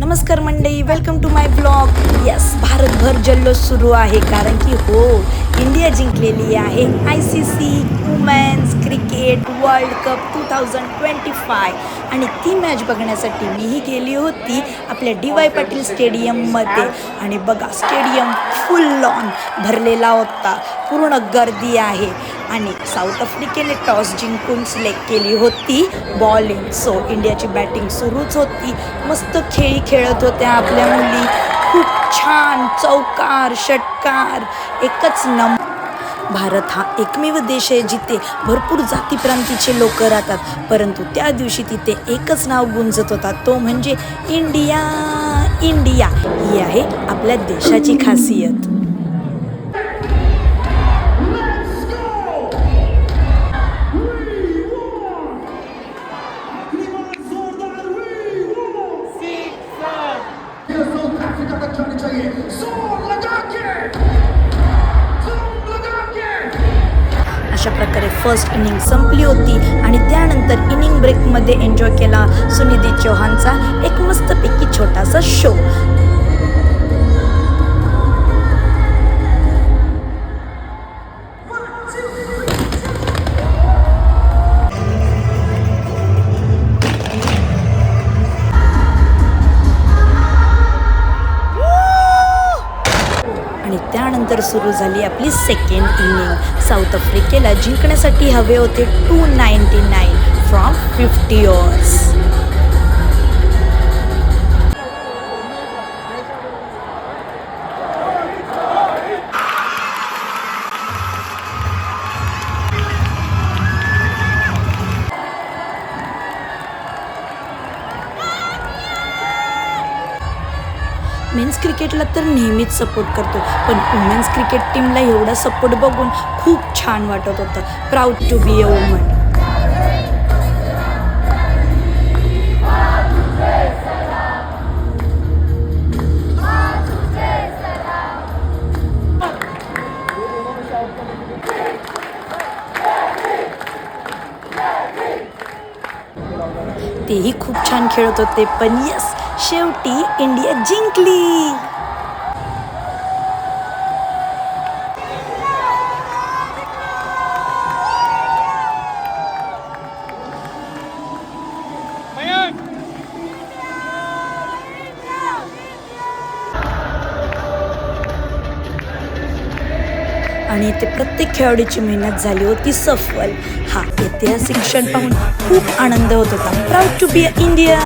नमस्कार मंडळी, welcome to my blog. Yes, भारतभर जल्लोष सुरू आहे कारण की हो, इंडिया जिंकलेली आहे ICC women's cricket world cup 2025 आणि ती मॅच बघण्यासाठी मीही गेली होती आपल्या DY पाटील स्टेडियममध्ये. आणि बघा, स्टेडियम फुल ऑन भरलेला होता, पूर्ण गर्दी आहे. आणि साऊथ आफ्रिकेने टॉस जिंकून सिलेक्ट केली होती बॉलिंग. सो इंडियाची बॅटिंग सुरूच होती. मस्त खेळी खेळत होत्या आपल्या मुली, खूप छान चौकार षटकार, एकच नंबर. भारत हा एकमेव देश आहे जिथे भरपूर जातीप्रांतीचे लोक राहतात, परंतु त्या दिवशी तिथे एकच नाव गुंजत होता, तो म्हणजे इंडिया. इंडिया ही आहे आपल्या देशाची खासियत. अशा प्रकारे फर्स्ट इनिंग संपली होती आणि त्यानंतर इनिंग ब्रेकमध्ये एन्जॉय केला सुनिधी चौहानचा एक मस्तपैकी छोटासा शो. आणि त्यानंतर सुरू झाली आपली सेकंड इनिंग. साऊथ आफ्रिकेला जिंकण्यासाठी हवे होते 299 फ्रॉम 50 ओव्हर्स. मेन्स क्रिकेटला तर नेहमीच सपोर्ट करतो, पण वुमेन्स क्रिकेट टीमला एवढा सपोर्ट बघून खूप छान वाटत होतं. Proud to be a woman. तेही खूप छान खेळत होते, पण यस, शेवटी इंडिया जिंकली. आणि ते प्रत्येक खेळाडूची मेहनत झाली होती सफल. हा ऐतिहासिक क्षण पाहून खूप आनंद होत होता. Proud to be a India.